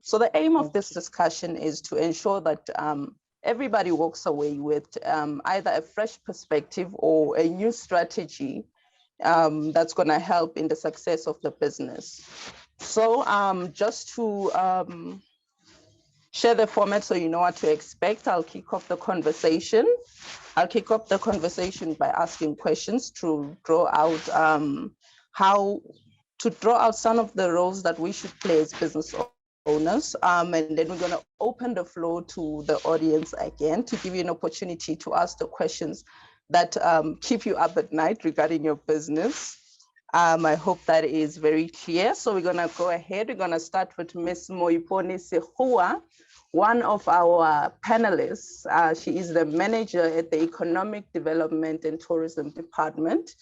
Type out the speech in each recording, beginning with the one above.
So the aim of this discussion is to ensure that everybody walks away with either a fresh perspective or a new strategy that's going to help in the success of the business. So just to share the format so you know what to expect, I'll kick off the conversation. I'll kick off the conversation by asking questions to draw out some of the roles that we should play as business owners. And then we're going to open the floor to the audience again to give you an opportunity to ask the questions that keep you up at night regarding your business. I hope that is very clear. So we're going to go ahead. We're going to start with Ms. Moipone Segooa, one of our panelists. She is the manager at the Economic Development and Tourism Department.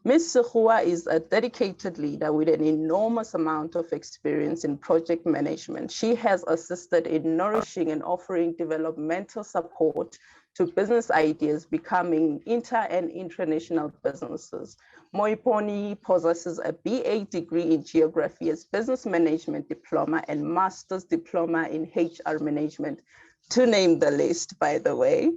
Ms. Segooa is a dedicated leader with an enormous amount of experience in project management. She has assisted in nourishing and offering developmental support to business ideas becoming inter and international businesses. Moipone possesses a BA degree in Geography as Business Management Diploma and Master's Diploma in HR Management, to name the list, by the way.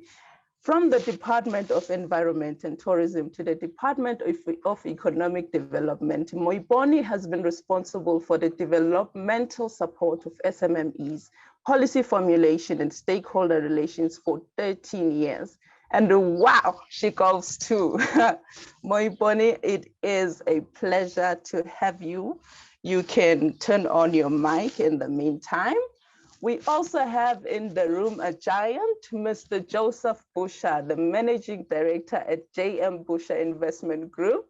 From the Department of Environment and Tourism to the Department of Economic Development, Moipone has been responsible for the developmental support of SMMEs, policy formulation and stakeholder relations for 13 years. And wow, she golfs too. Moipone, it is a pleasure to have you. You can turn on your mic in the meantime. We also have in the room a giant, Mr. Joseph Busha, the Managing Director at JM Busha Investment Group.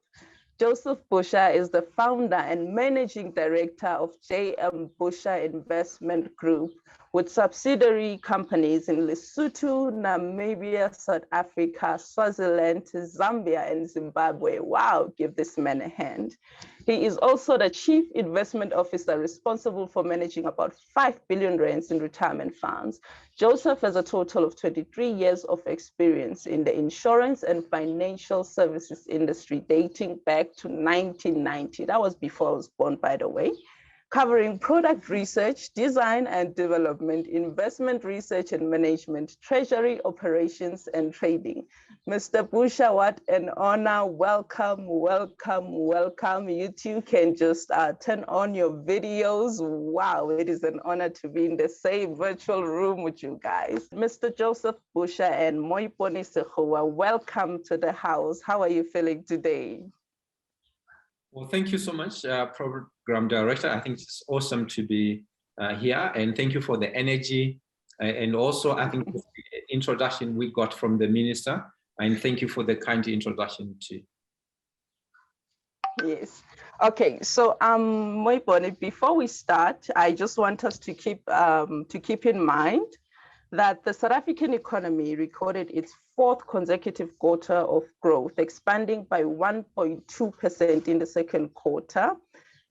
Joseph Busha is the founder and Managing Director of JM Busha Investment Group, with subsidiary companies in Lesotho, Namibia, South Africa, Swaziland, Zambia, and Zimbabwe. Wow, give this man a hand. He is also the Chief Investment Officer responsible for managing about 5 billion rands in retirement funds. Joseph has a total of 23 years of experience in the insurance and financial services industry, dating back to 1990. That was before I was born, by the way. Covering product research, design and development, investment research and management, treasury operations and trading. Mr. Busha, what an honor. Welcome, welcome, welcome. You two can just turn on your videos. Wow, it is an honor to be in the same virtual room with you guys. Mr. Joseph Busha and Moipone Segooa, welcome to the house. How are you feeling today? Well, thank you so much, Program Director. I think it's awesome to be here, and thank you for the energy. And also, I think the introduction we got from the Minister, and thank you for the kind introduction too. Yes. Okay. So, Moipone, before we start, I just want us to keep in mind that the South African economy recorded its fourth consecutive quarter of growth, expanding by 1.2% in the second quarter.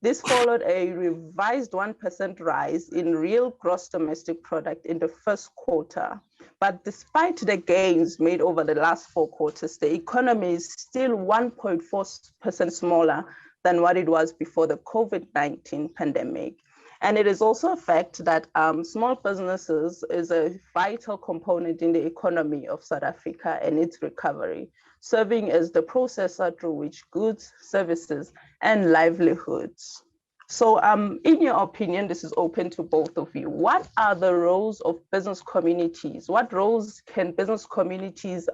This followed a revised 1% rise in real gross domestic product in the first quarter. But despite the gains made over the last 4 quarters, the economy is still 1.4% smaller than what it was before the COVID-19 pandemic. And it is also a fact that small businesses is a vital component in the economy of South Africa and its recovery, serving as the processor through which goods, services, and livelihoods. So in your opinion, this is open to both of you. What are the roles of business communities? What roles can business communities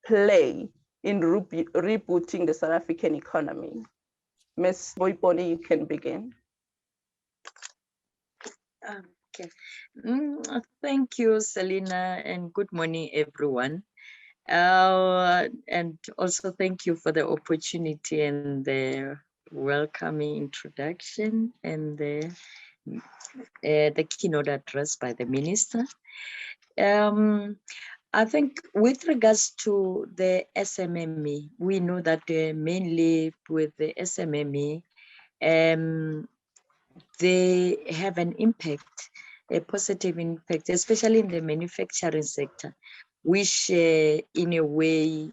play in rebooting the South African economy? Ms. Moipone, you can begin. Okay. Thank you, Sellinah, and good morning, everyone. And also thank you for the opportunity and the welcoming introduction and the keynote address by the Minister. I think with regards to the SMME, we know that mainly with the SMME, they have an impact, a positive impact, especially in the manufacturing sector, which in a way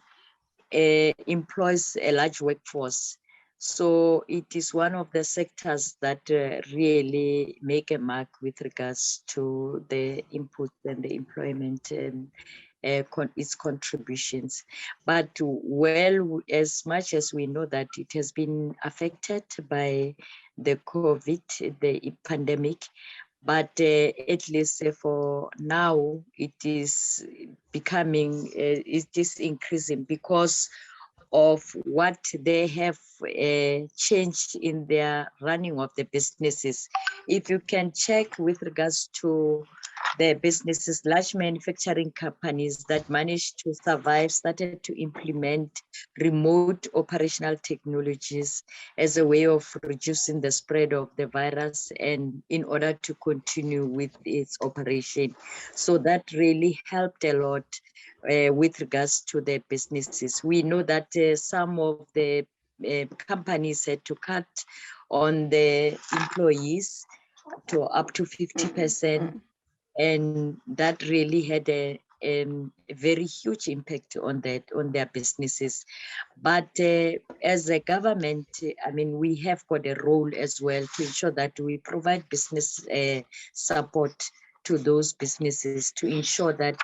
employs a large workforce. So it is one of the sectors that really make a mark with regards to the input and the employment and its contributions. But well, as much as we know that it has been affected by the COVID, the pandemic, but at least for now, it is becoming, it is increasing because of what they have changed in their running of the businesses. If you can check with regards to the businesses, large manufacturing companies that managed to survive, started to implement remote operational technologies as a way of reducing the spread of the virus and in order to continue with its operation. So that really helped a lot with regards to their businesses. We know that some of the companies had to cut on the employees to up to 50%, and that really had a very huge impact on that, on their businesses. But as a government, I mean, we have got a role as well to ensure that we provide business support to those businesses to ensure that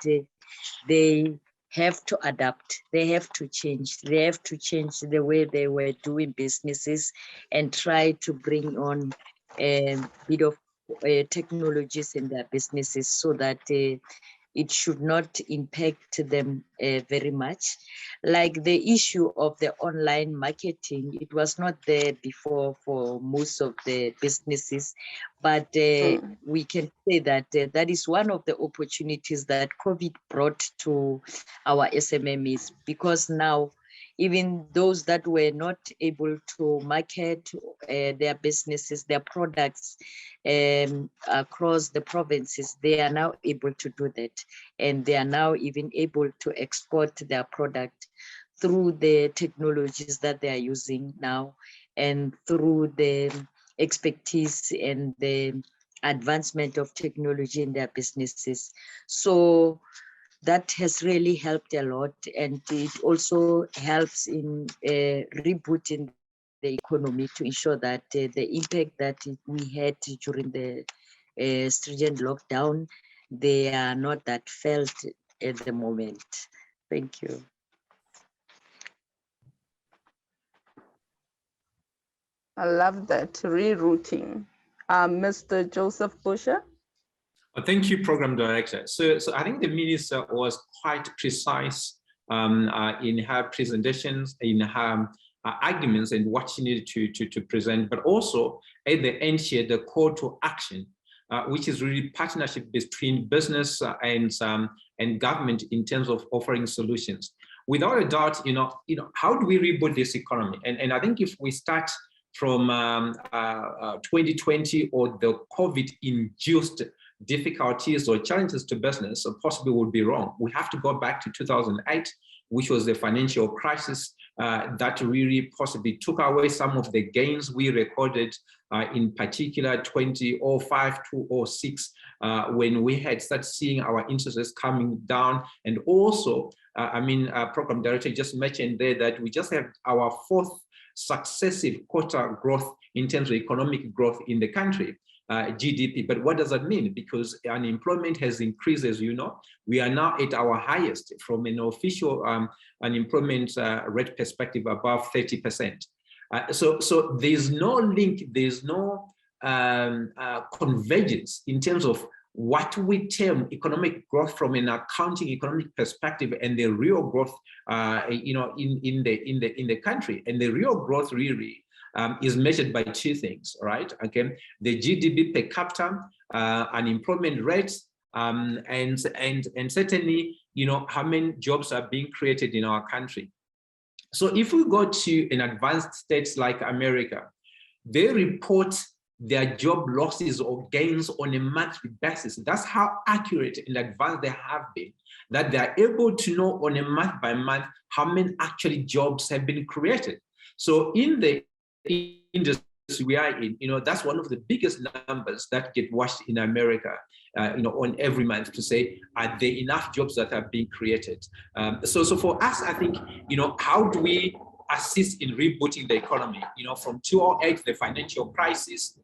they have to adapt, they have to change the way they were doing businesses and try to bring on a bit of technologies in their businesses so that it should not impact them very much. Like the issue of the online marketing, it was not there before for most of the businesses, but we can say that that is one of the opportunities that COVID brought to our SMMEs, because now even those that were not able to market their businesses, their products across the provinces, they are now able to do that. And they are now even able to export their product through the technologies that they are using now and through the expertise and the advancement of technology in their businesses. So that has really helped a lot, and it also helps in rebooting the economy to ensure that the impact that we had during the stringent lockdown, they are not that felt at the moment. Thank you. I love that, rerouting. Mr. Joseph Busha. Thank you, Program Director. So I think the Minister was quite precise in her presentations, in her arguments and what she needed to present, but also at the end she had the call to action, which is really partnership between business and government in terms of offering solutions. Without a doubt, how do we reboot this economy? And I think if we start from 2020 or the COVID-induced difficulties or challenges to business, possibly would be wrong. We have to go back to 2008, which was the financial crisis that really possibly took away some of the gains we recorded, in particular 2005 to 2006, when we had started seeing our interest rates coming down. And also, Program Director just mentioned there that we just have our fourth successive quarter growth in terms of economic growth in the country. GDP, but what does that mean? Because unemployment has increased, as you know. We are now at our highest from an official unemployment rate perspective, above 30%. So there's no link, there's no convergence in terms of what we term economic growth from an accounting economic perspective and the real growth, in the country. And the real growth really is measured by two things, right? Okay, the GDP per capita, unemployment rates, and certainly, how many jobs are being created in our country. So if we go to an advanced states like America, they report their job losses or gains on a monthly basis. That's how accurate and advanced they have been, that they are able to know on a month by month how many actually jobs have been created. So in the industry we are in, that's one of the biggest numbers that get watched in America, on every month, to say, are there enough jobs that are being created? So for us, I think, how do we assist in rebooting the economy, from 2008, the financial crisis,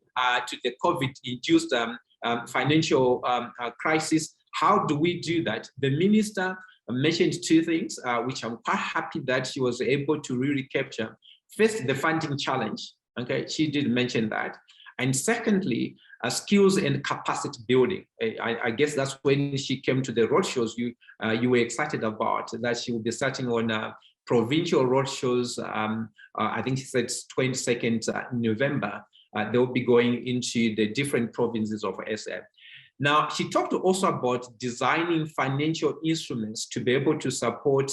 to the COVID-induced financial crisis. How do we do that? The minister mentioned two things, which I'm quite happy that she was able to really capture. First, the funding challenge. Okay, she did mention that. And secondly, skills and capacity building. I guess that's when she came to the roadshows you were excited about, that she will be starting on provincial roadshows. I think she said 22nd November. They'll be going into the different provinces of SA. Now, she talked also about designing financial instruments to be able to support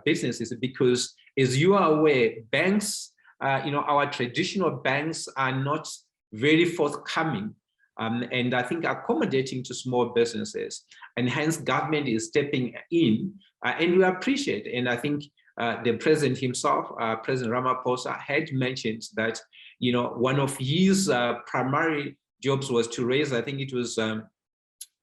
businesses, because as you are aware, banks, our traditional banks are not very forthcoming, and I think accommodating to small businesses, and hence government is stepping in, and we appreciate. And I think the president himself, President Ramaphosa, had mentioned that one of his primary jobs was to raise, I think it was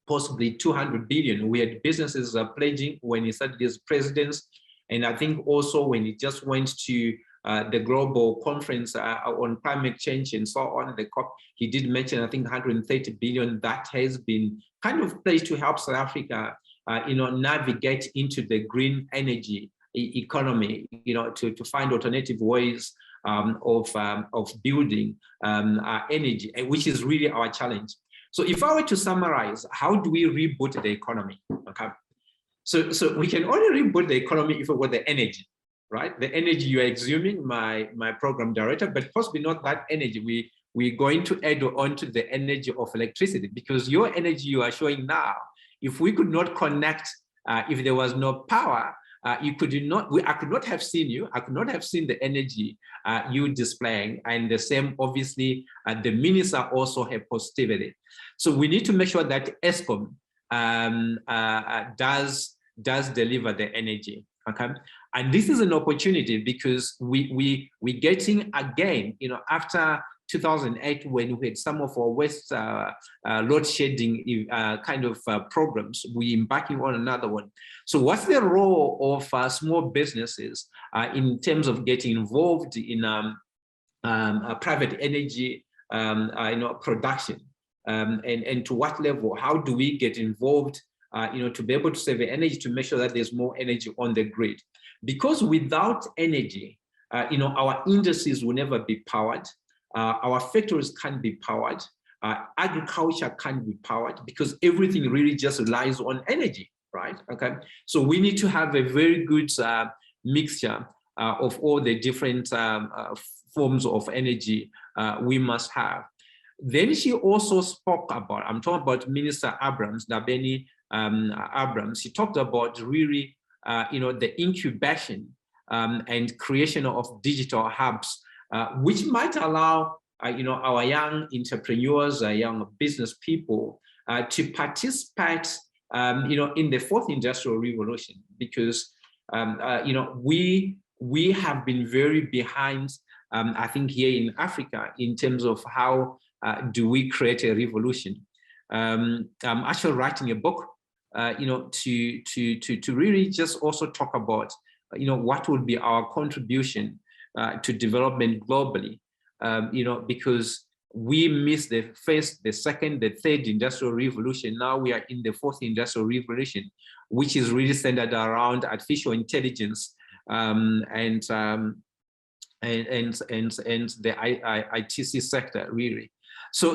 possibly 200 billion. We had businesses pledging when he started his presidency, and I think also when he just went to the global conference on climate change and so on, the COP, he did mention, I think, 130 billion that has been kind of placed to help South Africa, navigate into the green energy economy, to find alternative ways of building energy, which is really our challenge. So if I were to summarize, how do we reboot the economy? Okay, so we can only reboot the economy if it were the energy. Right, the energy you are exhuming, my program director, but possibly not that energy. We're going to add on to the energy of electricity, because your energy you are showing now, if we could not connect, if there was no power, I could not have seen you. I could not have seen the energy you displaying, and the same, obviously, the minister also have positivity. So we need to make sure that ESCOM does deliver the energy. Okay, and this is an opportunity, because we're getting again, after 2008, when we had some of our West load shedding kind of programs, we embarking on another one. So what's the role of small businesses in terms of getting involved in private energy production, and to what level? How do we get involved to be able to save energy, to make sure that there's more energy on the grid? Because without energy, our industries will never be powered. Our factories can't be powered. Agriculture can't be powered, because everything really just relies on energy, right? Okay, so we need to have a very good mixture of all the different forms of energy we must have. Then she also spoke about, I'm talking about Minister Abrams, Dabeni Abrams. She talked about really, the incubation and creation of digital hubs, which might allow, our young entrepreneurs, young business people to participate, in the fourth industrial revolution, because, we have been very behind, I think, here in Africa, in terms of how do we create a revolution. I'm actually writing a book, to really just also talk about, what will be our contribution to development globally, because we missed the first, the second, the third industrial revolution. Now we are in the fourth industrial revolution, which is really centered around artificial intelligence and the ITC sector, really. So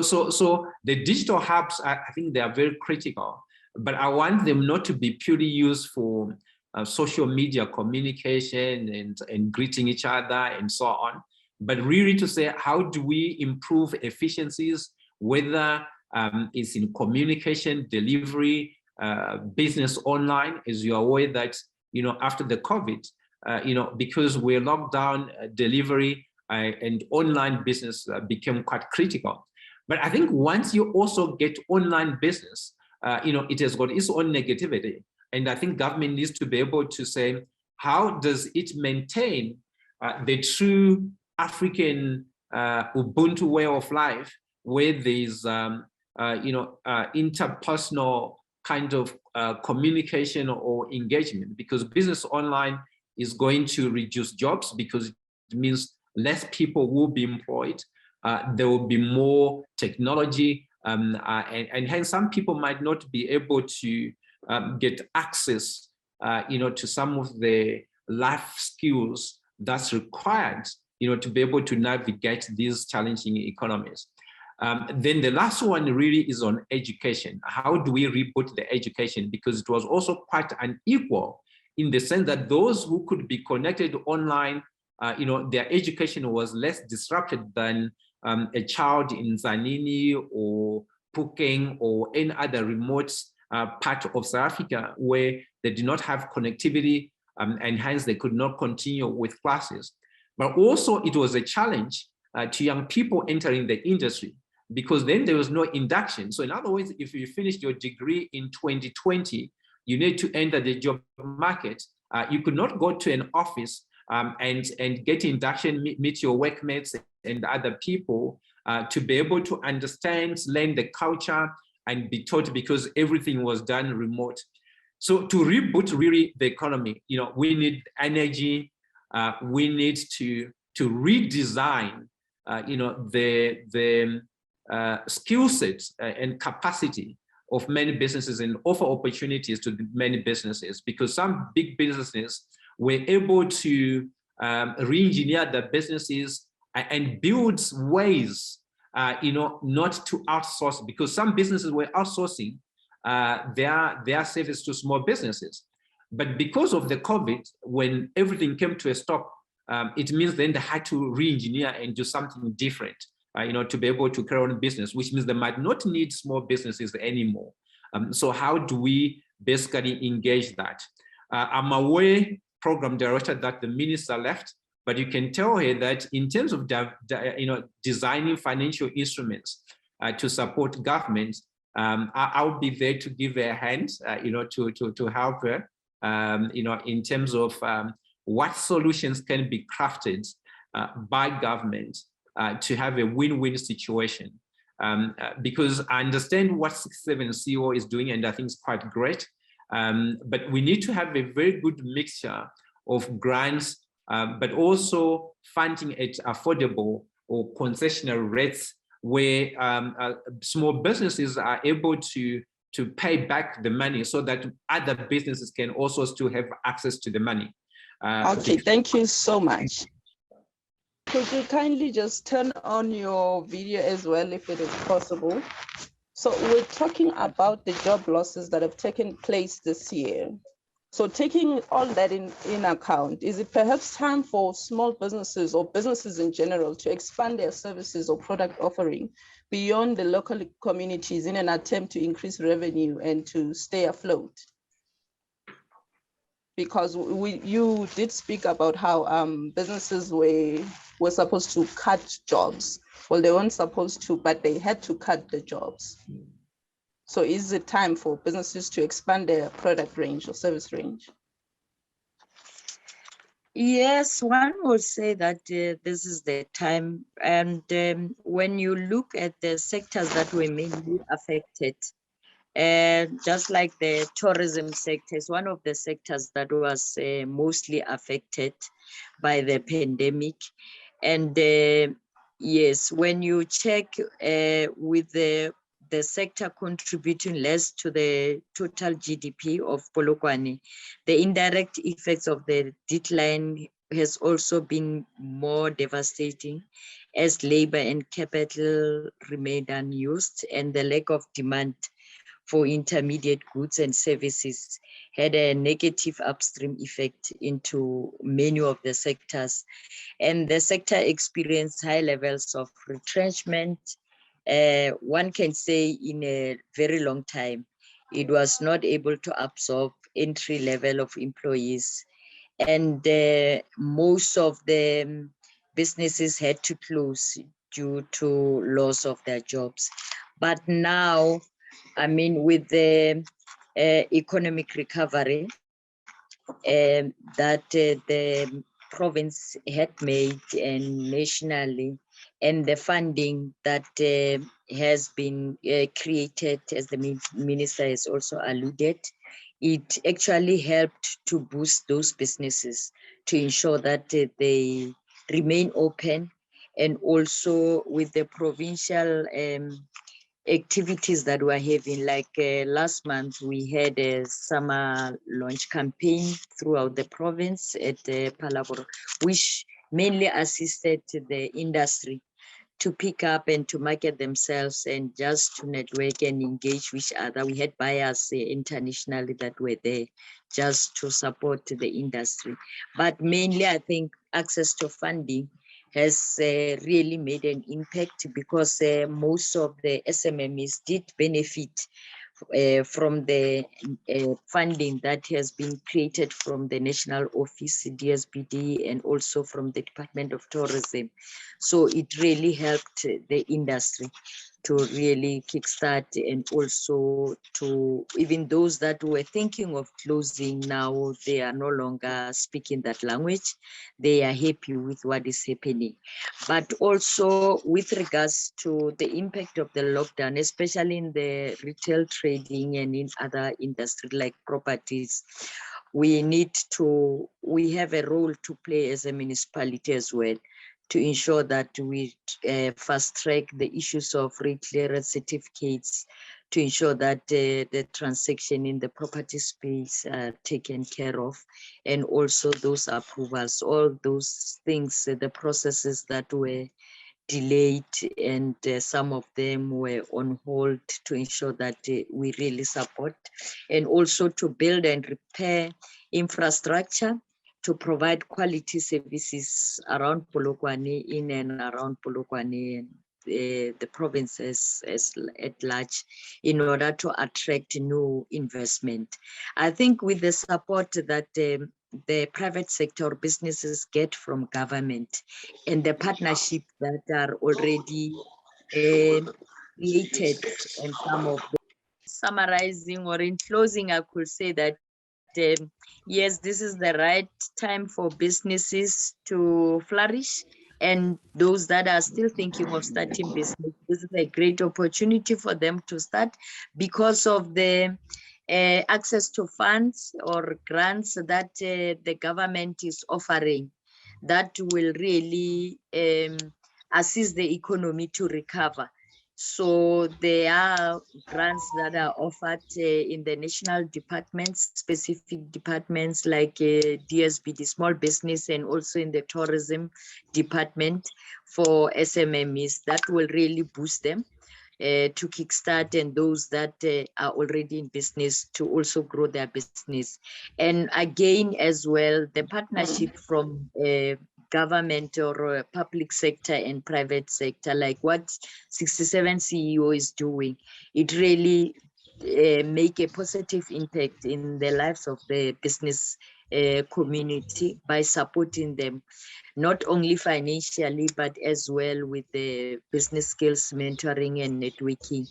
the digital hubs, I think they are very critical, but I want them not to be purely used for social media communication and greeting each other and so on, but really to say, how do we improve efficiencies, whether it's in communication, delivery, business online, as you're aware that, after the COVID, because we're locked down, delivery and online business became quite critical. But I think once you also get online business, it has got its own negativity. And I think government needs to be able to say, how does it maintain the true African Ubuntu way of life, where there's, interpersonal kind of communication or engagement? Because business online is going to reduce jobs because it means less people will be employed. There will be more technology, and hence some people might not be able to get access, to some of the life skills that's required, to be able to navigate these challenging economies. Then the last one really is on education. How do we reboot the education? Because it was also quite unequal in the sense that those who could be connected online, their education was less disrupted than a child in Zanini or Pukeng or any other remote part of South Africa where they did not have connectivity, and hence they could not continue with classes. But also it was a challenge to young people entering the industry, because then there was no induction. So in other words, if you finished your degree in 2020, you need to enter the job market. You could not go to an office and get induction, meet your workmates and other people to be able to understand, learn the culture and be taught, because everything was done remote. So to reboot really the economy, we need energy. We need to redesign, the skill sets and capacity of many businesses and offer opportunities to many businesses, because some big businesses were able to re-engineer their businesses and build ways, not to outsource, because some businesses were outsourcing their service to small businesses. But because of the COVID, when everything came to a stop, it means then they had to re-engineer and do something different, to be able to carry on business, which means they might not need small businesses anymore. So how do we basically engage that? I'm aware, program director, that the minister left, but you can tell her that in terms of designing financial instruments to support government, I'll be there to give her a hand, to help her, in terms of what solutions can be crafted by government to have a win-win situation. Because I understand what 67CO is doing, and I think it's quite great. But we need to have a very good mixture of grants, but also funding at affordable or concessional rates, where small businesses are able to pay back the money so that other businesses can also still have access to the money. Okay, thank you so much. Could you kindly just turn on your video as well, if it is possible? So we're talking about the job losses that have taken place this year. So taking all that in account, is it perhaps time for small businesses or businesses in general to expand their services or product offering beyond the local communities in an attempt to increase revenue and to stay afloat? Because you did speak about how businesses were supposed to cut jobs. Well, they weren't supposed to, but they had to cut the jobs. So is it time for businesses to expand their product range or service range? Yes, one would say that this is the time. And when you look at the sectors that were mainly affected, just like the tourism sector is one of the sectors that was mostly affected by the pandemic. And yes, when you check with the sector contributing less to the total GDP of Polokwane, the indirect effects of the decline has also been more devastating, as labor and capital remained unused, and the lack of demand for intermediate goods and services had a negative upstream effect into many of the sectors. And the sector experienced high levels of retrenchment. One can say in a very long time, it was not able to absorb entry level of employees. And most of the businesses had to close due to loss of their jobs. But now, I mean, with the economic recovery that the province had made and nationally, and the funding that has been created, as the minister has also alluded, it actually helped to boost those businesses to ensure that they remain open, and also with the provincial activities that we're having. Like last month, we had a summer launch campaign throughout the province at Palaboro, which mainly assisted the industry to pick up and to market themselves and just to network and engage each other. We had buyers internationally that were there just to support the industry. But mainly, I think access to funding has really made an impact, because most of the SMMEs did benefit from the funding that has been created from the National Office, DSBD, and also from the Department of Tourism. So it really helped the industry to really kickstart, and also to even those that were thinking of closing now, they are no longer speaking that language. They are happy with what is happening. But also with regards to the impact of the lockdown, especially in the retail trading and in other industries like properties, we have a role to play as a municipality as well, to ensure that we fast track the issues of re-clearance certificates, to ensure that the transaction in the property space are taken care of, and also those approvals, all those things, the processes that were delayed, and some of them were on hold, to ensure that we really support, and also to build and repair infrastructure to provide quality services around Polokwane, in and around Polokwane, and the provinces at large, in order to attract new investment. I think with the support that the private sector businesses get from government, and the partnership that are already created, and some of them, summarizing or in closing, I could say that yes, this is the right time for businesses to flourish, and those that are still thinking of starting business, this is a great opportunity for them to start, because of the access to funds or grants that the government is offering, that will really assist the economy to recover. So there are grants that are offered in the national departments, specific departments like DSBD, small business, and also in the tourism department for SMMEs, that will really boost them to kickstart, and those that are already in business to also grow their business. And again, as well, the partnership from government or public sector and private sector, like what 67 CEO is doing, it really make a positive impact in the lives of the business community by supporting them, not only financially, but as well with the business skills, mentoring and networking.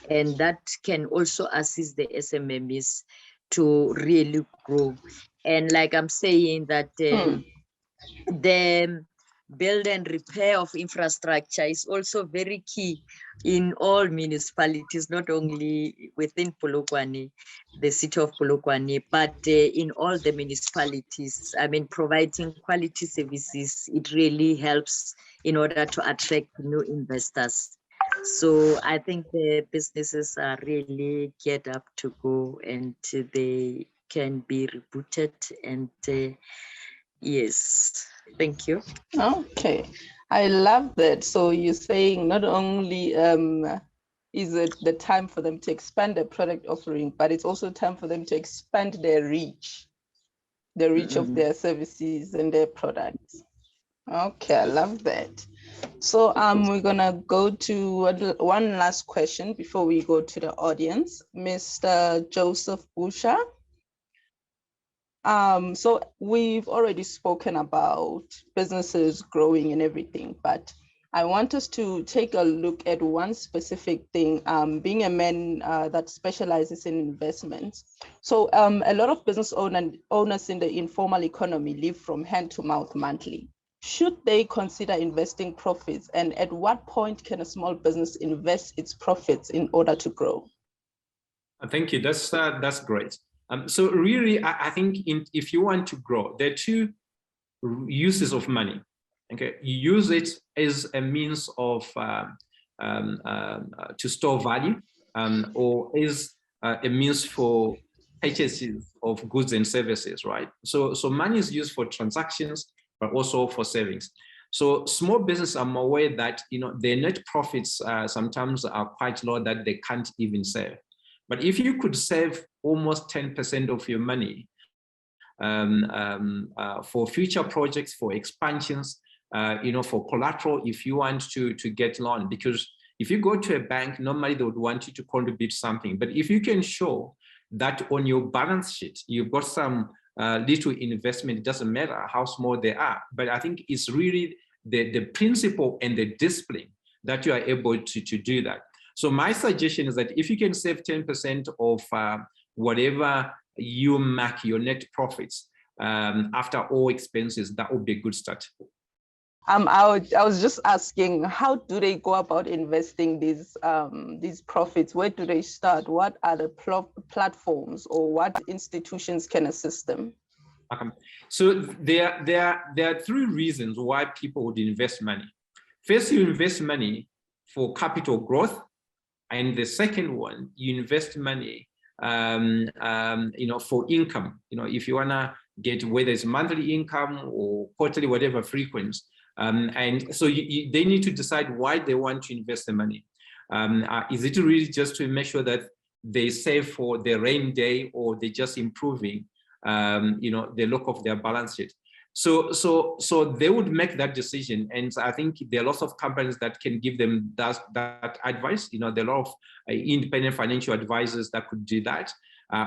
And that can also assist the SMMEs to really grow. And like I'm saying that the build and repair of infrastructure is also very key in all municipalities, not only within Polokwane, the city of Polokwane, but in all the municipalities. I mean, providing quality services, it really helps in order to attract new investors. So I think the businesses are really geared up to go, and they can be rebooted, and yes, thank you. Okay, I love that. So you're saying not only is it the time for them to expand their product offering, but it's also time for them to expand their reach, the reach of their services and their products. Okay, I love that. So we're gonna go to one last question before we go to the audience. Mr. Joseph Busha. So we've already spoken about businesses growing and everything, but I want us to take a look at one specific thing, being a man that specializes in investments. So a lot of business owners in the informal economy live from hand to mouth monthly. Should they consider investing profits, and at what point can a small business invest its profits in order to grow? Thank you. That's great. So really, I think if you want to grow, there are two uses of money. Okay, you use it as a means of to store value, or is a means for purchases of goods and services, right? So money is used for transactions, but also for savings. So small businesses, I'm aware that their net profits sometimes are quite low, that they can't even save. But if you could save almost 10% of your money for future projects, for expansions, for collateral, if you want to get loan, because if you go to a bank, normally they would want you to contribute something. But if you can show that on your balance sheet, you've got some little investment, it doesn't matter how small they are. But I think it's really the principle and the discipline that you are able to do that. So my suggestion is that if you can save 10% of whatever you make your net profits after all expenses, that would be a good start. I was just asking, how do they go about investing these profits? Where do they start? What are the platforms, or what institutions can assist them? Okay. So there are three reasons why people would invest money. First, you invest money for capital growth, and the second one, you invest money for income. If you wanna get, whether it's monthly income or quarterly, whatever frequency. And so they need to decide why they want to invest the money. Is it really just to make sure that they save for the rainy day, or they're just improving the look of their balance sheet? So they would make that decision, and I think there are lots of companies that can give them that advice. There are a lot of independent financial advisors that could do that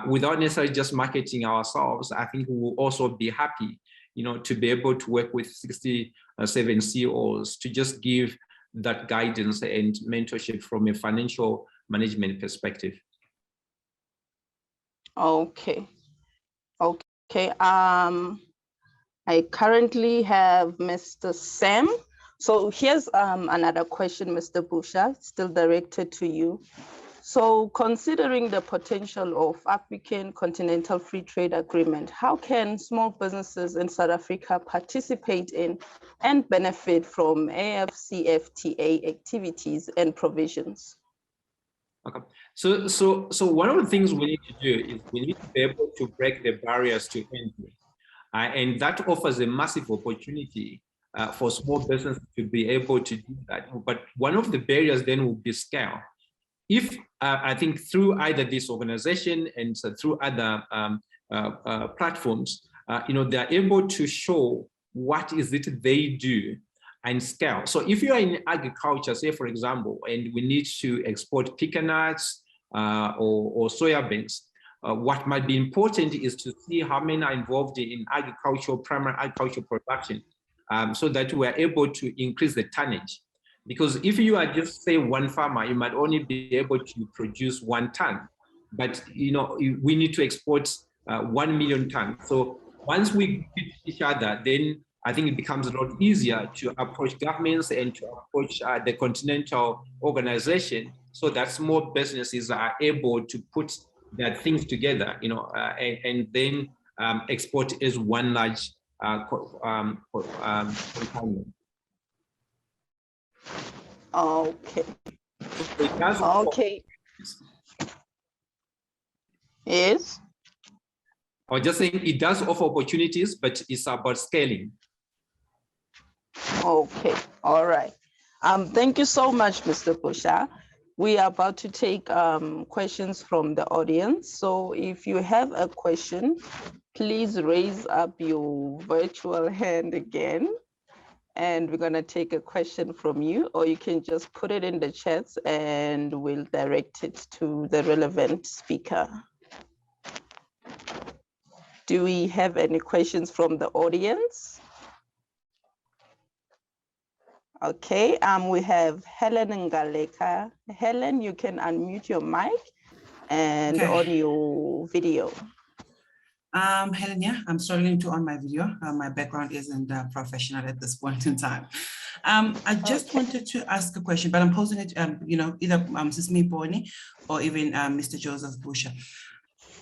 without necessarily just marketing ourselves. I think we will also be happy to be able to work with 67 CEOs to just give that guidance and mentorship from a financial management perspective. Okay. I currently have Mr. Sam. So here's another question, Mr. Busha, still directed to you. So considering the potential of African Continental Free Trade Agreement, how can small businesses in South Africa participate in and benefit from AfCFTA activities and provisions? Okay. So one of the things we need to do is we need to be able to break the barriers to entry. And that offers a massive opportunity for small businesses to be able to do that. But one of the barriers then will be scale. If I think through either this organization and through other platforms, they are able to show what is it they do and scale. So if you are in agriculture, say for example, and we need to export pecan nuts or soya beans, what might be important is to see how many are involved in primary agricultural production, so that we are able to increase the tonnage. Because if you are just, say, one farmer, you might only be able to produce 1 ton, but we need to export 1 million tons. So once we beat each other, then I think it becomes a lot easier to approach governments and to approach the continental organization, so that small businesses are able to put their things together, and then export as one large consignment. Okay. Okay. Yes. I was just saying it does offer opportunities, but it's about scaling. Okay. All right. Thank you so much, Mr. Busha. We are about to take questions from the audience. So if you have a question, please raise up your virtual hand again, and we're going to take a question from you, or you can just put it in the chats and we'll direct it to the relevant speaker. Do we have any questions from the audience? Okay, we have Helen Ngaleka. Helen, you can unmute your mic and on your video. Helen, yeah, I'm struggling to on my video. My background isn't professional at this point in time. I just wanted to ask a question, but I'm posing it, either Mrs. Moipone or even Mr. Joseph Busha.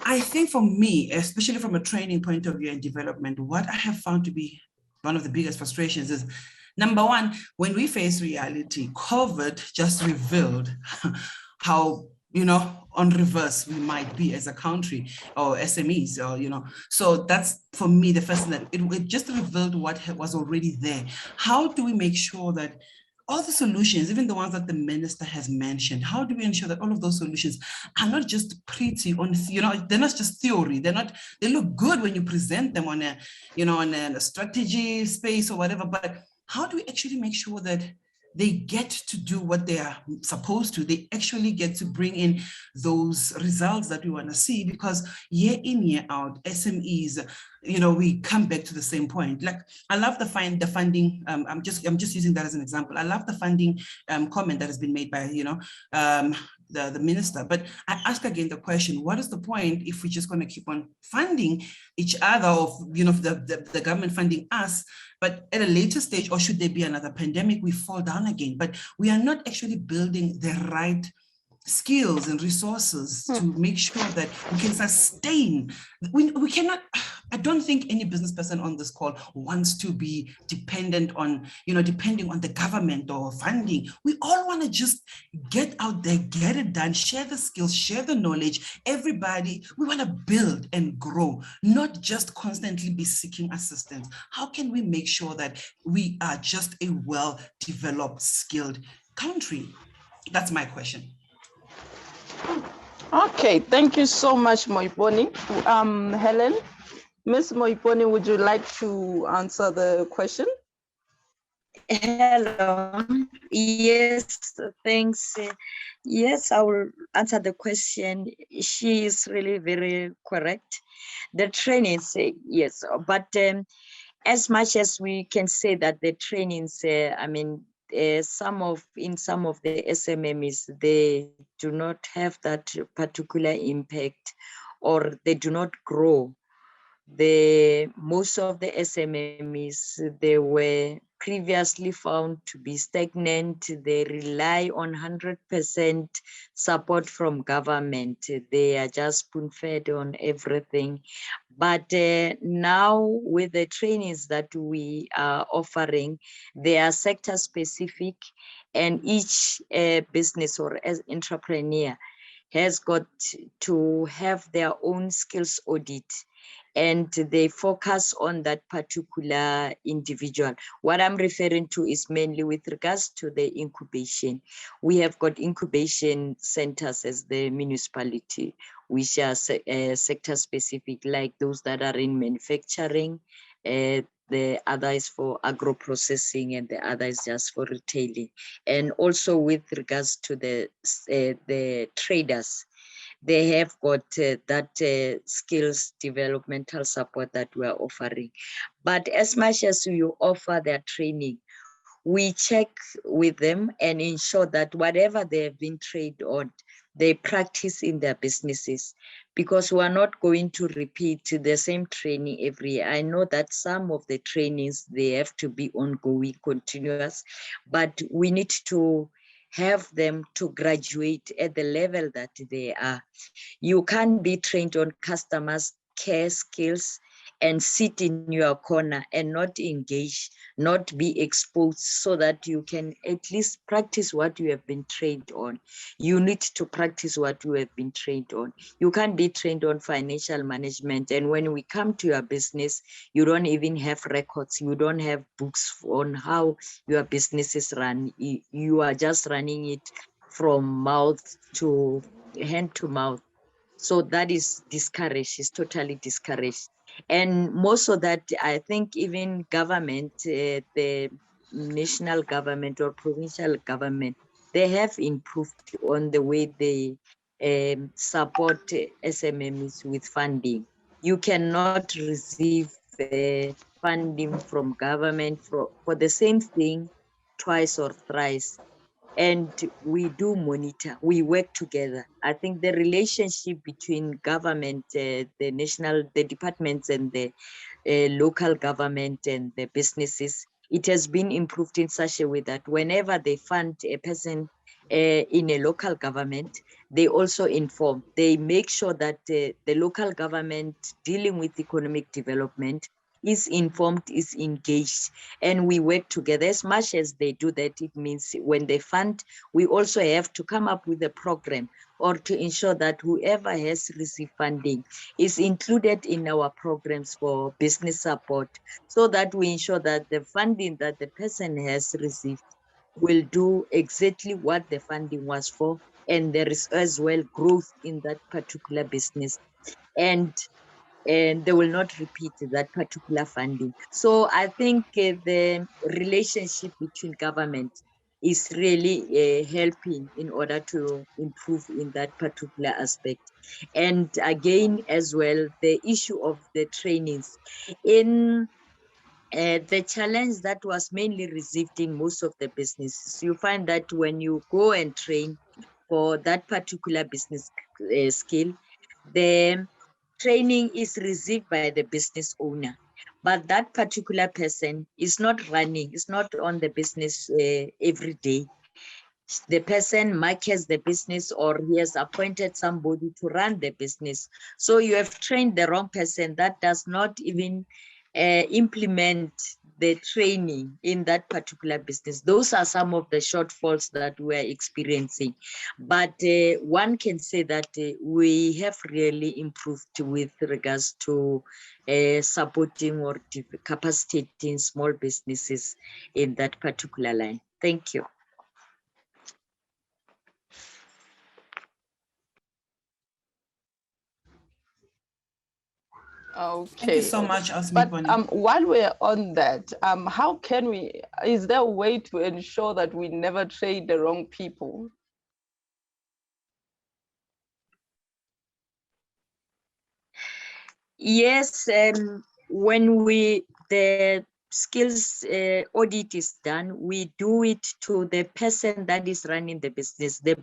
I think for me, especially from a training point of view and development, what I have found to be one of the biggest frustrations is, number one, when we face reality, COVID just revealed how, on reverse we might be as a country or SMEs, or, so that's for me the first thing that it just revealed what was already there. How do we make sure that all the solutions, even the ones that the minister has mentioned, how do we ensure that all of those solutions are not just pretty on, they're not just theory, they look good when you present them on a, on a strategy space or whatever, but how do we actually make sure that they get to do what they are supposed to? They actually get to bring in those results that we want to see, because year in, year out, SMEs, we come back to the same point. Like, I love the funding. I'm just using that as an example. I love the funding comment that has been made by, the minister. But I ask again the question, what is the point if we're just going to keep on funding each other, or, the government funding us, but at a later stage, or should there be another pandemic, we fall down again? But we are not actually building the right skills and resources to make sure that we can sustain. We cannot, I don't think any business person on this call wants to be dependent on, depending on the government or funding. We all want to just get out there, get it done, share the skills, share the knowledge. Everybody, we want to build and grow, not just constantly be seeking assistance. How can we make sure that we are just a well-developed, skilled country? That's my question. Okay, thank you so much, Moipone. Helen, Ms. Moipone, would you like to answer the question? Hello. Yes, thanks. Yes, I will answer the question. She is really very correct. The trainings, yes, but as much as we can say that the trainings, in some of the SMMEs, they do not have that particular impact, or they do not grow. Most of the SMMEs, they were previously found to be stagnant. They rely on 100% support from government. They are just spoon-fed on everything. But now with the trainings that we are offering, they are sector specific, and each business or as entrepreneur has got to have their own skills audit, and they focus on that particular individual. What I'm referring to is mainly with regards to the incubation. We have got incubation centers as the municipality, which are sector specific, like those that are in manufacturing. The other is for agro-processing, and the other is just for retailing. And also with regards to the traders, they have got that skills developmental support that we are offering. But as much as you offer their training, we check with them and ensure that whatever they have been trained on, they practice in their businesses, because we are not going to repeat the same training every year. I know that some of the trainings, they have to be ongoing, continuous, but we need to have them to graduate at the level that they are. You can't be trained on customers' care skills and sit in your corner and not engage, not be exposed, so that you can at least practice what you have been trained on. You need to practice what you have been trained on. You can't be trained on financial management, and when we come to your business, you don't even have records, you don't have books on how your business is run. You are just running it from mouth to hand to mouth. So that is discouraged, is totally discouraged. And most of that, I think even government, the national government or provincial government, they have improved on the way they support SMMEs with funding. You cannot receive funding from government for the same thing twice or thrice. And we do monitor, we work together. I think the relationship between government, the departments, and the local government and the businesses, it has been improved in such a way that whenever they fund a person in a local government, they also inform, they make sure that the local government dealing with economic development is informed, is engaged, and we work together. As much as they do that, it means when they fund, we also have to come up with a program or to ensure that whoever has received funding is included in our programs for business support, so that we ensure that the funding that the person has received will do exactly what the funding was for, and there is as well growth in that particular business, and they will not repeat that particular funding. So I think the relationship between government is really helping in order to improve in that particular aspect. And again, as well, the issue of the trainings. In the challenge that was mainly received in most of the businesses, you find that when you go and train for that particular business skill, the training is received by the business owner, but that particular person is not running, is not on the business every day. The person markets the business, or he has appointed somebody to run the business. So you have trained the wrong person that does not even implement the training in that particular business. Those are some of the shortfalls that we're experiencing. But one can say that we have really improved with regards to supporting or capacitating small businesses in that particular line. Thank you. Okay. Thank you so much, But Moipone. while we're on that, how can we, is there a way to ensure that we never trade the wrong people? Yes, when the skills audit is done, we do it to the person that is running the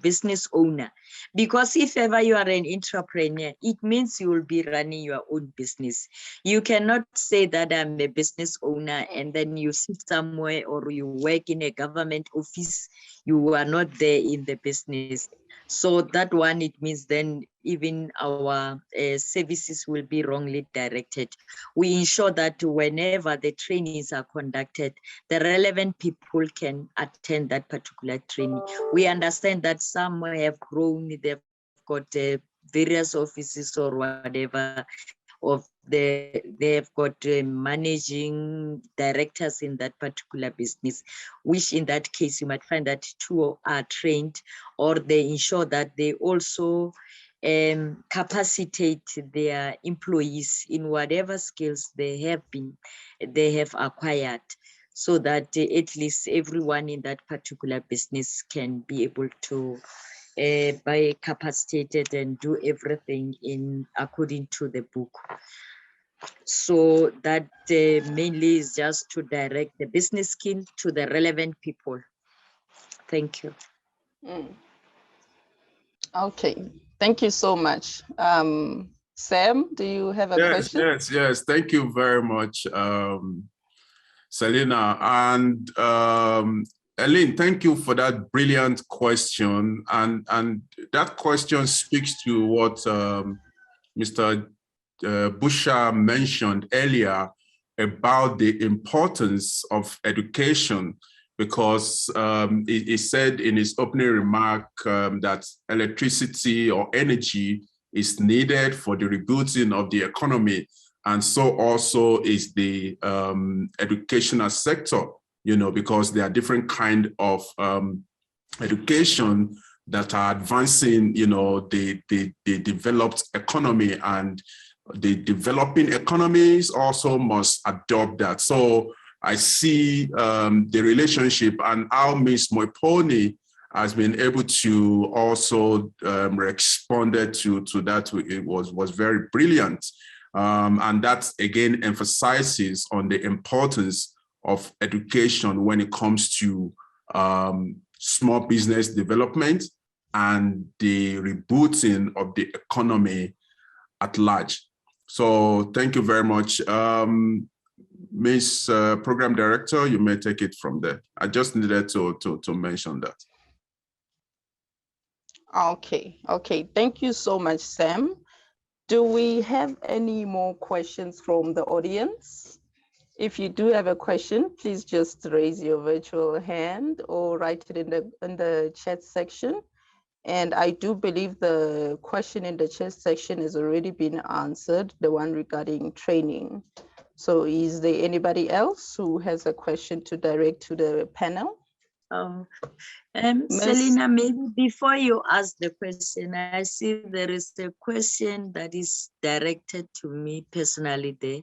business owner. Because if ever you are an entrepreneur, it means you will be running your own business. You cannot say that I'm a business owner and then you sit somewhere or you work in a government office, you are not there in the business. So that one, it means then even our services will be wrongly directed. We ensure that whenever the trainings are conducted, the relevant people can attend that particular training. We understand that some have grown, they've got various offices or whatever, they have got managing directors in that particular business, which in that case you might find that two are trained, or they ensure that they also capacitate their employees in whatever skills they have acquired, so that at least everyone in that particular business can be able to be capacitated and do everything in according to the book. So that mainly is just to direct the business skill to the relevant people. Thank you. Okay, thank you so much. Sam, do you have a question? Yes. Thank you very much, Sellinah. And Eileen, thank you for that brilliant question. And that question speaks to what Mr. Busha mentioned earlier about the importance of education, because he said in his opening remark that electricity or energy is needed for the rebooting of the economy. And so also is the educational sector, because there are different kind of education that are advancing, the developed economy, and the developing economies also must adopt that. So I see the relationship, and how Ms. Moipone has been able to also respond to that. It was very brilliant. And that again emphasizes on the importance of education when it comes to small business development and the rebooting of the economy at large. So thank you very much. Ms. Program Director, you may take it from there. I just needed to mention that. Okay. Thank you so much, Sam. Do we have any more questions from the audience? If you do have a question, please just raise your virtual hand or write it in the chat section. And I do believe the question in the chat section has already been answered, the one regarding training. So is there anybody else who has a question to direct to the panel? Sellinah, maybe before you ask the question, I see there is a question that is directed to me personally there,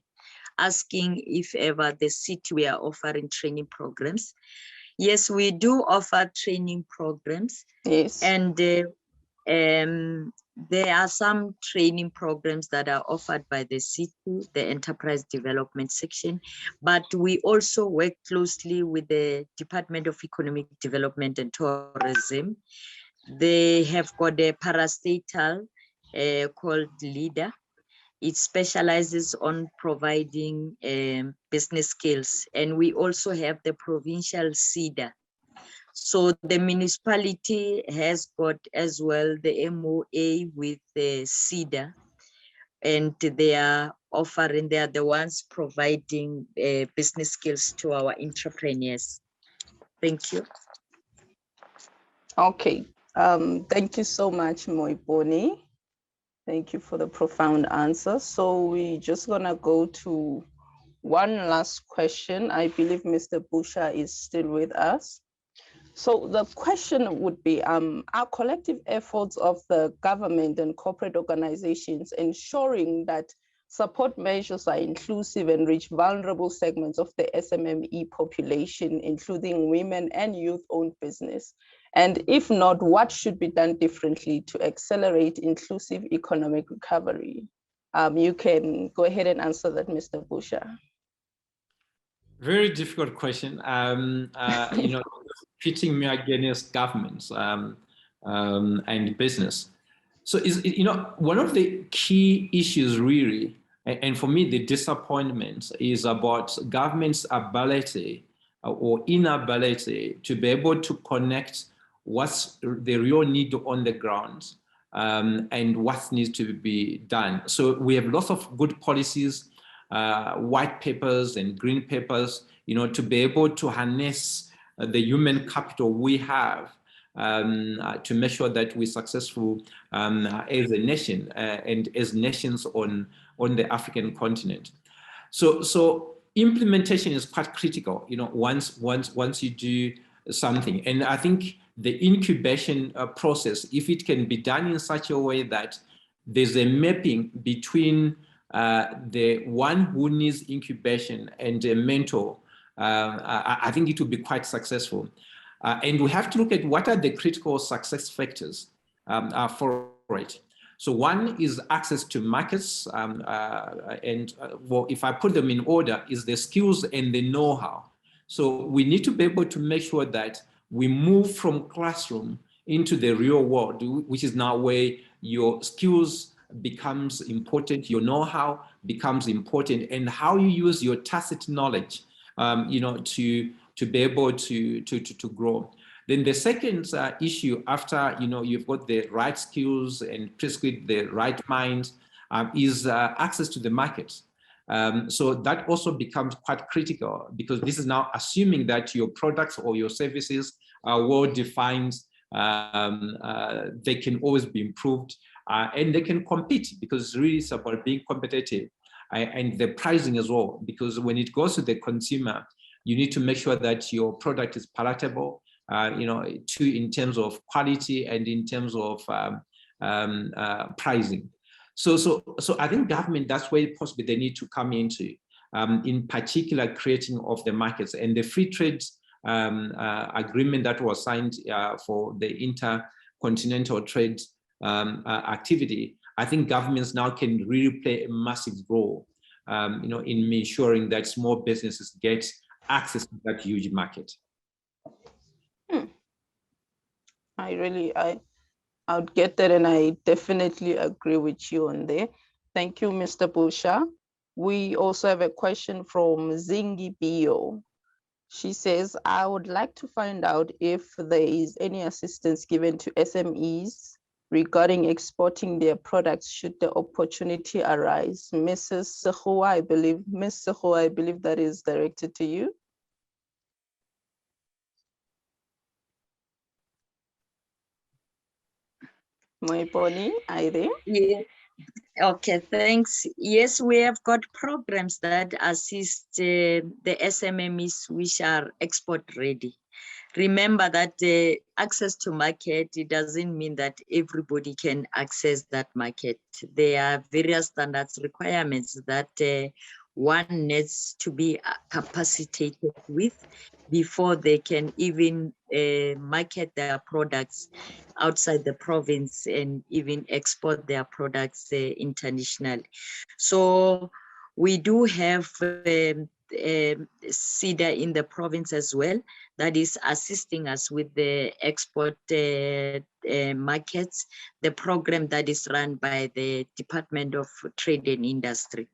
asking if ever the city we are offering training programs. Yes, we do offer training programs. Yes. And there are some training programs that are offered by the city, the enterprise development section, but we also work closely with the Department of Economic Development and Tourism. They have got a parastatal called LEADER. It specializes on providing business skills. And we also have the provincial CEDA. So the municipality has got as well the MOA with the CEDA, and they are offering, they are the ones providing business skills to our entrepreneurs. Thank you. Okay, thank you so much, Moipone. Thank you for the profound answer. So we're just gonna go to one last question. I believe Mr. Busha is still with us. So the question would be, are collective efforts of the government and corporate organizations ensuring that support measures are inclusive and reach vulnerable segments of the SMME population, including women and youth-owned business? And if not, what should be done differently to accelerate inclusive economic recovery? You can go ahead and answer that, Mr. Busha. Very difficult question. You know, pitting me against governments and business. So you know, one of the key issues really, and for me, the disappointment is about government's ability or inability to be able to connect what's the real need on the ground and what needs to be done. So we have lots of good policies, white papers and green papers, you know, to be able to harness the human capital we have to make sure that we're successful as a nation and as nations on the African continent. So implementation is quite critical, you know, once you do something. And I think the incubation process, if it can be done in such a way that there's a mapping between the one who needs incubation and a mentor, I think it will be quite successful. And we have to look at what are the critical success factors for it. So one is access to markets, well, if I put them in order, is the skills and the know-how. So we need to be able to make sure that we move from classroom into the real world, which is now where your skills becomes important, your know-how becomes important, and how you use your tacit knowledge, you know, to be able to grow. Then the second issue, after you know you've got the right skills and basically the right mind, is access to the market. So that also becomes quite critical, because this is now assuming that your products or your services are well defined. They can always be improved, and they can compete, because really it's about being competitive, and the pricing as well, because when it goes to the consumer, you need to make sure that your product is palatable, you know, in terms of quality and in terms of pricing. So I think government, that's where possibly they need to come into, in particular creating of the markets, and the free trade agreement that was signed for the intercontinental trade activity. I think governments now can really play a massive role, you know, in ensuring that small businesses get access to that huge market. I would get that, and I definitely agree with you on there. Thank you, Mr. Busha. We also have a question from Zingi Bio. She says, I would like to find out if there is any assistance given to SMEs regarding exporting their products should the opportunity arise. Mrs. Segooa, I believe, Ms. Segooa, I believe that is directed to you. Moipone, are you there? Yeah. Okay, thanks. Yes, we have got programs that assist the SMMEs which are export ready. Remember that access to market, it doesn't mean that everybody can access that market. There are various standards requirements that one needs to be capacitated with before they can even market their products outside the province and even export their products internationally. So we do have CEDA in the province as well, that is assisting us with the export markets, the program that is run by the Department of Trade and Industry.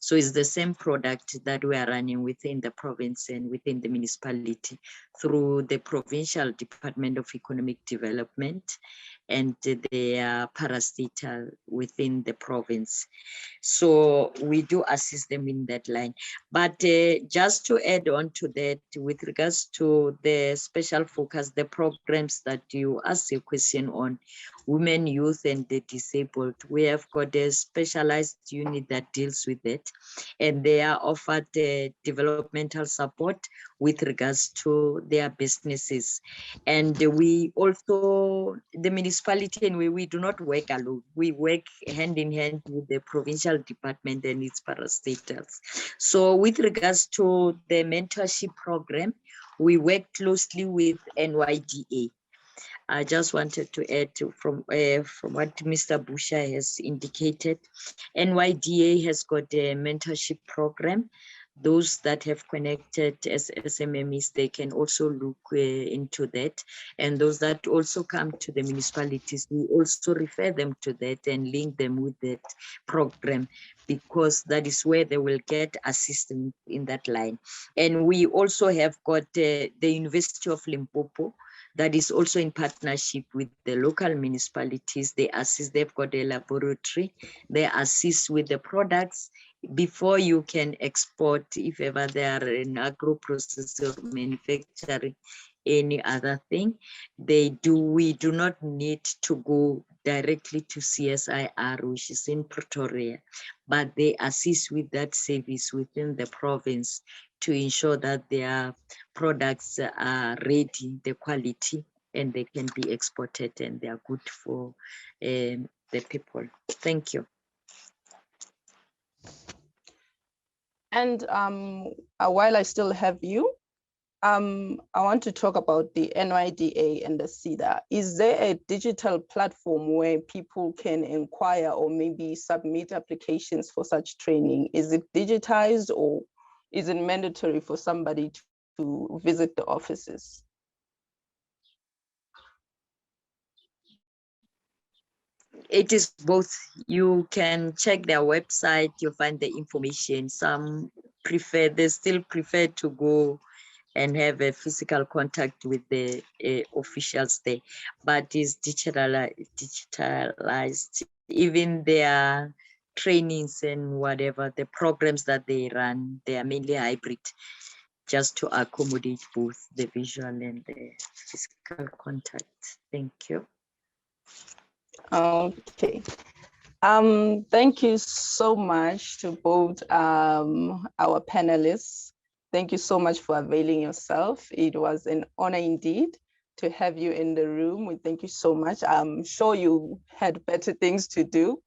So it's the same product that we are running within the province and within the municipality through the Provincial Department of Economic Development and the parastatal within the province. So we do assist them in that line. But just to add on to that, with regards to the special focus, the programs that you asked a question on, women, youth, and the disabled, we have got a specialized unit that deals with it, and they are offered developmental support with regards to their businesses. And we also, the municipality, and we do not work alone. We work hand in hand with the provincial department and its parastatals. So with regards to the mentorship program, we work closely with NYDA. I just wanted to add from what Mr. Busha has indicated. NYDA has got a mentorship program. Those that have connected as SMMEs, they can also look into that. And those that also come to the municipalities, we also refer them to that and link them with that program, because that is where they will get assistance in that line. And we also have got the University of Limpopo, that is also in partnership with the local municipalities. They assist, they've got a laboratory, they assist with the products before you can export, if ever they are in agro-processing or manufacturing any other thing. We do not need to go directly to CSIR, which is in Pretoria, but they assist with that service within the province to ensure that their products are ready, the quality, and they can be exported and they are good for the people. Thank you. And while I still have you, I want to talk about the NYDA and the CEDA. Is there a digital platform where people can inquire or maybe submit applications for such training? Is it digitized, or is it mandatory for somebody to visit the offices? It is both. You can check their website, you'll find the information. Some prefer, they still prefer to go and have a physical contact with the officials there, but it's digitalized. Even their trainings and whatever, the programs that they run, they are mainly hybrid, just to accommodate both the visual and the physical contact. Thank you. Okay. Thank you so much to both our panelists. Thank you so much for availing yourself. It was an honor indeed to have you in the room. We thank you so much. I'm sure you had better things to do.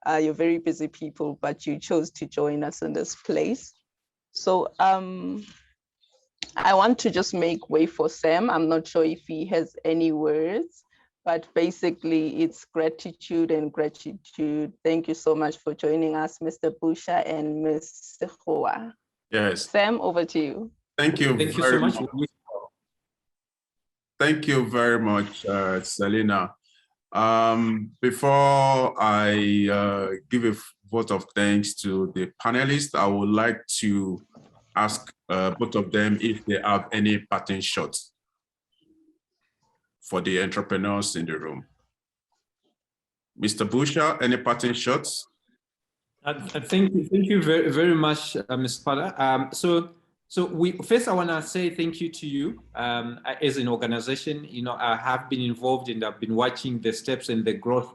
You're very busy people, but you chose to join us in this place. So I want to just make way for Sam. I'm not sure if he has any words, but basically it's gratitude and gratitude. Thank you so much for joining us, Mr. Busha and Ms. Segooa. Yes. Sam, over to you. Thank you. Thank you so much. Thank you very much, Sellinah. Before I give a vote of thanks to the panelists, I would like to ask both of them if they have any parting shots for the entrepreneurs in the room. Mr. Busha, any parting shots? Thank you very, very much, Ms. Pada. First I want to say thank you to you as an organization. You know, I have been involved and I've been watching the steps and the growth.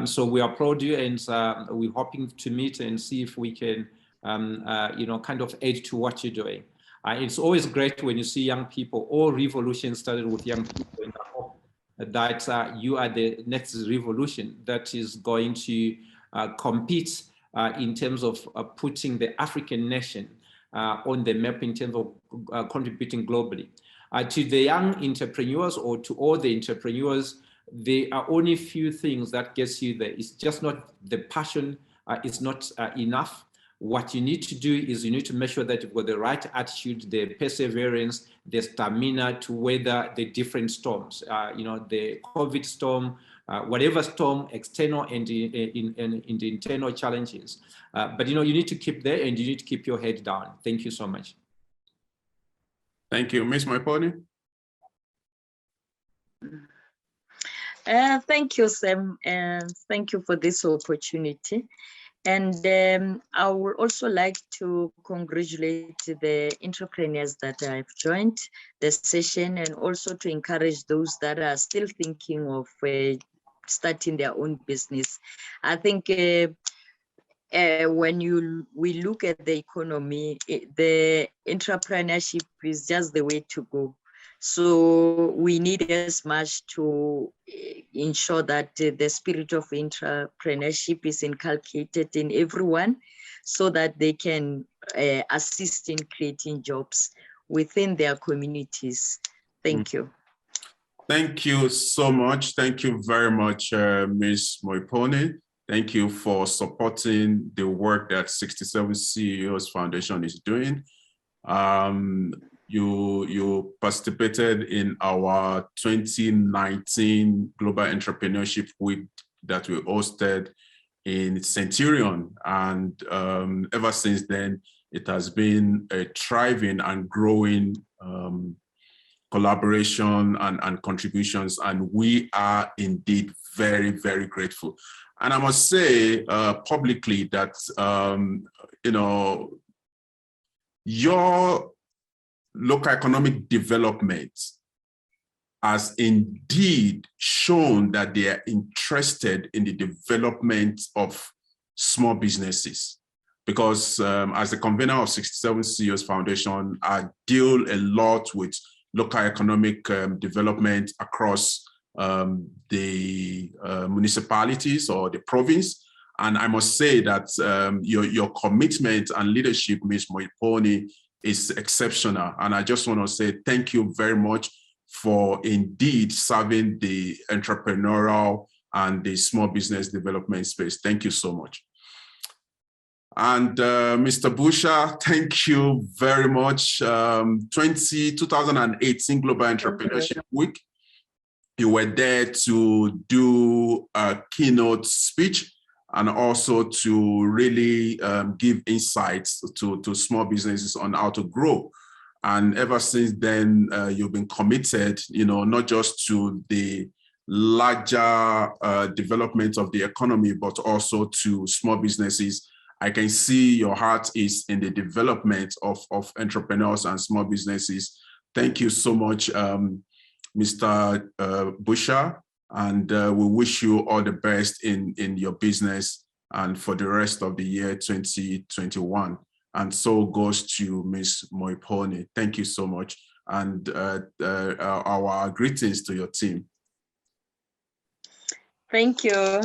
So we applaud you, and we're hoping to meet and see if we can, you know, kind of aid to what you're doing. It's always great when you see young people. All revolutions started with young people, and I hope that you are the next revolution that is going to compete in terms of putting the African nation on the map in terms of contributing globally. To the young entrepreneurs, or to all the entrepreneurs, there are only few things that gets you there. It's just not the passion, it's not enough. What you need to do is you need to make sure that you've got the right attitude, the perseverance, the stamina to weather the different storms. You know, the COVID storm, whatever storm, external and the internal challenges. But you know, you need to keep there, and you need to keep your head down. Thank you so much. Thank you. Ms. Moipone? Thank you, Sam, and thank you for this opportunity. And I would also like to congratulate the entrepreneurs that have joined the session, and also to encourage those that are still thinking of starting their own business. I think when we look at the economy, the entrepreneurship is just the way to go. So we need as much to ensure that the spirit of entrepreneurship is inculcated in everyone, so that they can assist in creating jobs within their communities. Thank you. Thank you so much. Thank you very much, Ms. Moipone. Thank you for supporting the work that 67 CEOs Foundation is doing. You participated in our 2019 Global Entrepreneurship Week that we hosted in Centurion. And ever since then, it has been a thriving and growing collaboration and contributions. And we are indeed very, very grateful. And I must say publicly that, you know, your local economic development has indeed shown that they are interested in the development of small businesses. Because as the convener of 67 CEOs Foundation, I deal a lot with local economic development across the municipalities or the province. And I must say that your commitment and leadership, Ms. Moipone, is exceptional. And I just want to say thank you very much for indeed serving the entrepreneurial and the small business development space. Thank you so much. And Mr. Busha, thank you very much. 2018 Global Entrepreneurship Week, you were there to do a keynote speech and also to really give insights to small businesses on how to grow. And ever since then, you've been committed, you know, not just to the larger development of the economy, but also to small businesses. I can see your heart is in the development of entrepreneurs and small businesses. Thank you so much, Mr. Busha, and we wish you all the best in your business and for the rest of the year 2021. And so goes to Ms. Moipone. Thank you so much. And our greetings to your team. Thank you.